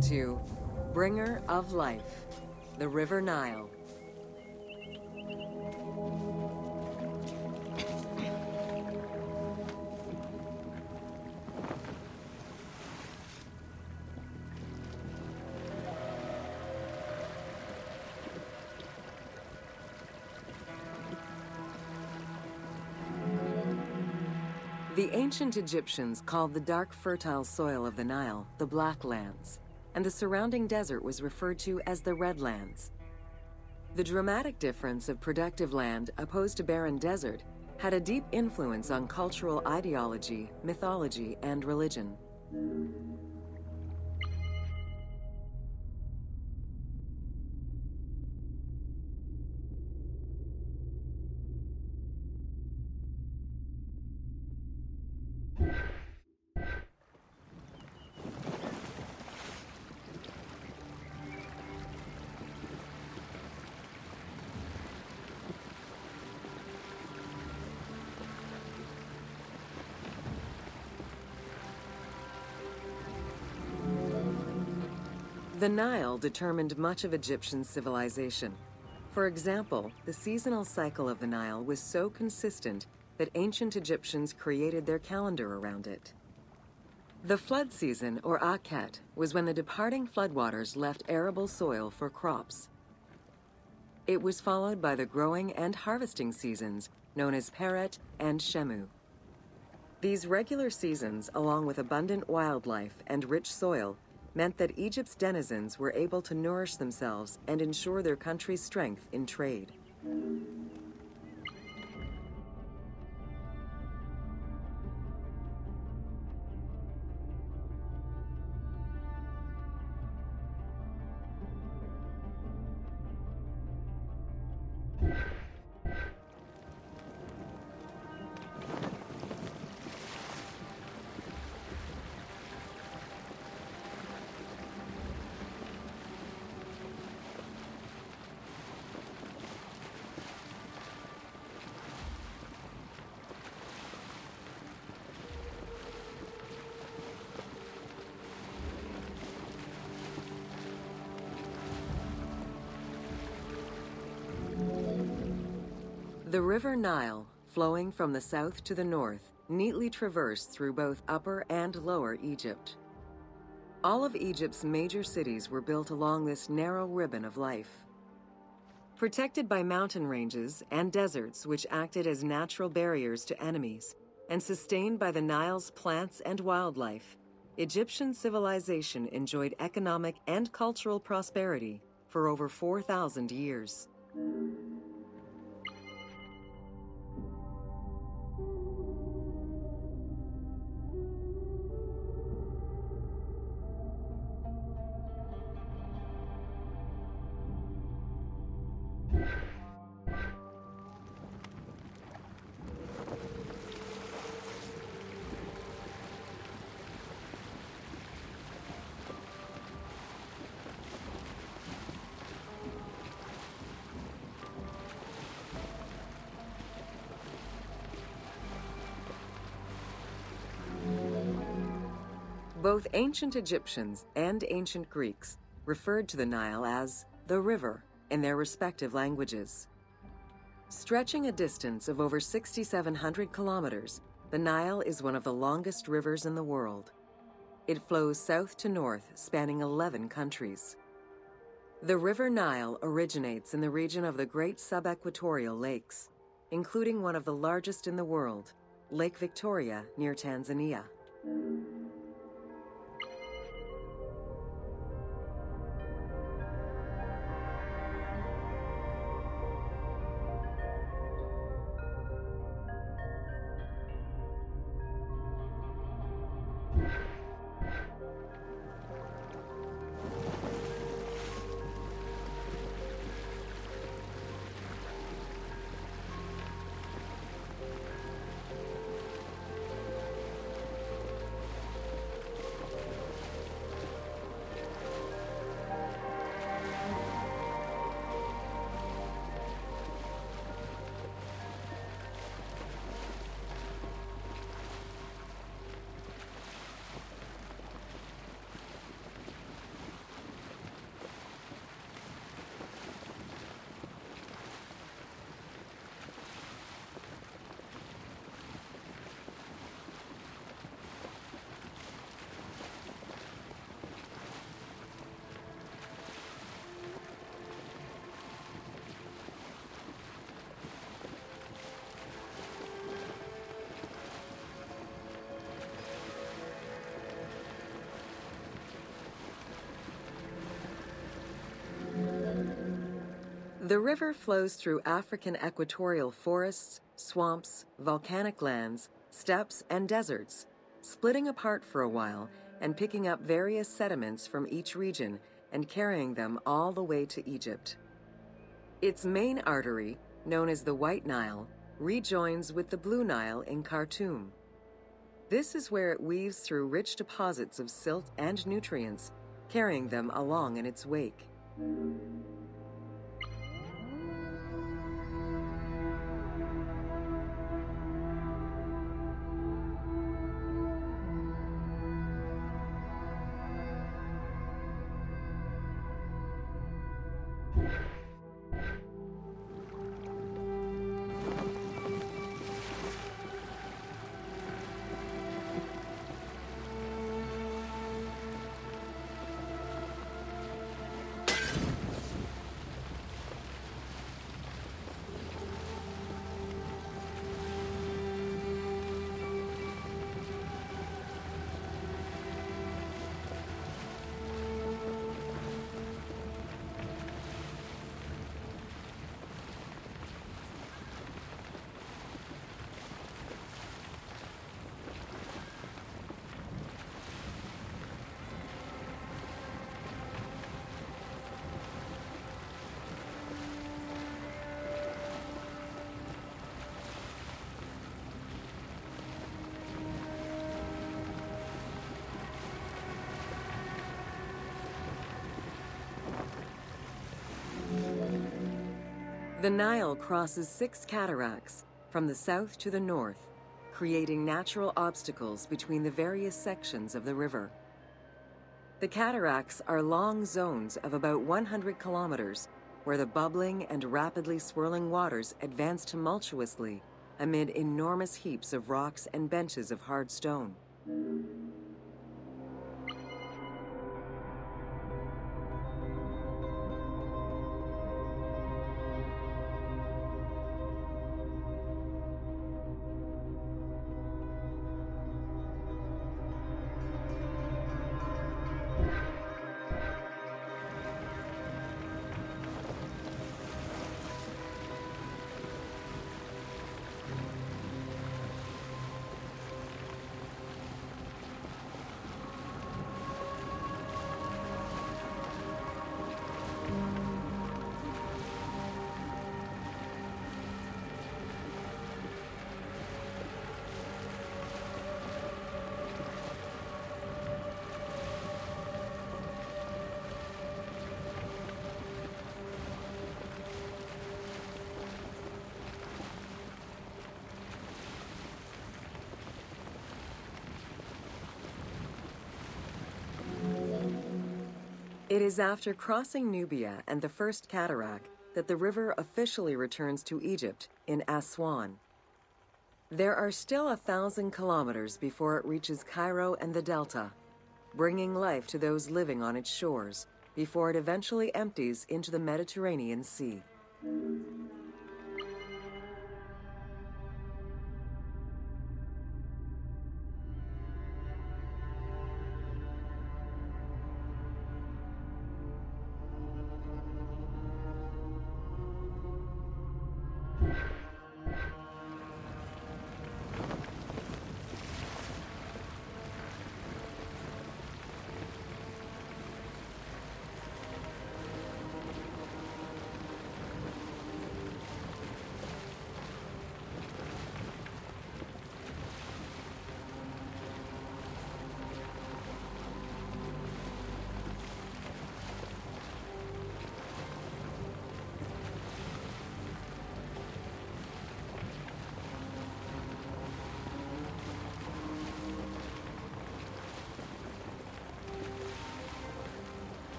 Introduction to Bringer of Life, the River Nile. The ancient Egyptians called the dark, fertile soil of the Nile the Black Lands, and the surrounding desert was referred to as the Red Lands. The dramatic difference of productive land opposed to barren desert had a deep influence on cultural ideology, mythology, and religion. The Nile determined much of Egyptian civilization. For example, the seasonal cycle of the Nile was so consistent that ancient Egyptians created their calendar around it. The flood season, or Akhet, was when the departing floodwaters left arable soil for crops. It was followed by the growing and harvesting seasons, known as Peret and Shemu. These regular seasons, along with abundant wildlife and rich soil, meant that Egypt's denizens were able to nourish themselves and ensure their country's strength in trade. The River Nile, flowing from the south to the north, neatly traversed through both Upper and Lower Egypt. All of Egypt's major cities were built along this narrow ribbon of life. Protected by mountain ranges and deserts which acted as natural barriers to enemies, and sustained by the Nile's plants and wildlife, Egyptian civilization enjoyed economic and cultural prosperity for over 4,000 years. Both ancient Egyptians and ancient Greeks referred to the Nile as the river in their respective languages. Stretching a distance of over 6,700 kilometers, the Nile is one of the longest rivers in the world. It flows south to north, spanning 11 countries. The River Nile originates in the region of the Great Subequatorial Lakes, including one of the largest in the world, Lake Victoria near Tanzania. The river flows through African equatorial forests, swamps, volcanic lands, steppes, and deserts, splitting apart for a while and picking up various sediments from each region and carrying them all the way to Egypt. Its main artery, known as the White Nile, rejoins with the Blue Nile in Khartoum. This is where it weaves through rich deposits of silt and nutrients, carrying them along in its wake. The Nile crosses 6 cataracts from the south to the north, creating natural obstacles between the various sections of the river. The cataracts are long zones of about 100 kilometers, where the bubbling and rapidly swirling waters advance tumultuously amid enormous heaps of rocks and benches of hard stone. It is after crossing Nubia and the First Cataract that the river officially returns to Egypt in Aswan. There are still 1,000 kilometers before it reaches Cairo and the Delta, bringing life to those living on its shores before it eventually empties into the Mediterranean Sea.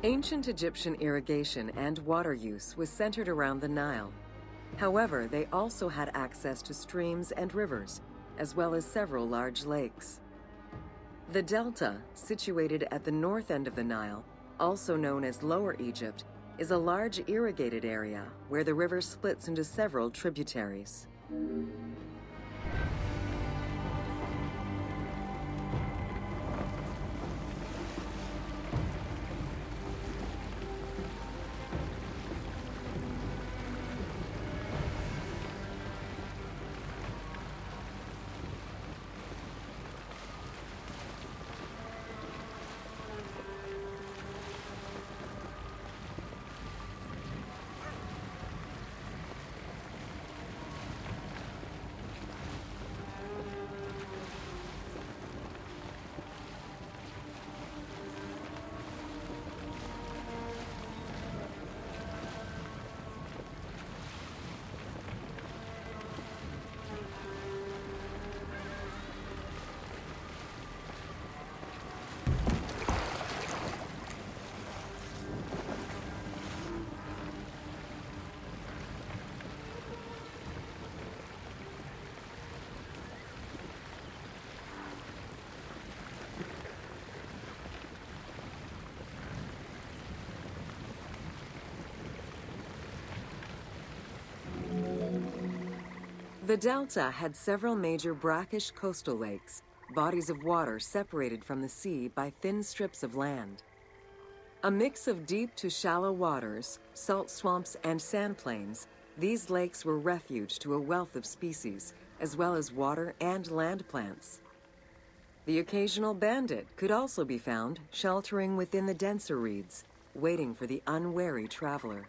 Ancient Egyptian irrigation and water use was centered around the Nile. However, they also had access to streams and rivers, as well as several large lakes. The delta, situated at the north end of the Nile, also known as Lower Egypt, is a large irrigated area where the river splits into several tributaries. The delta had several major brackish coastal lakes, bodies of water separated from the sea by thin strips of land. A mix of deep to shallow waters, salt swamps, and sand plains, these lakes were refuge to a wealth of species, as well as water and land plants. The occasional bandit could also be found sheltering within the denser reeds, waiting for the unwary traveler.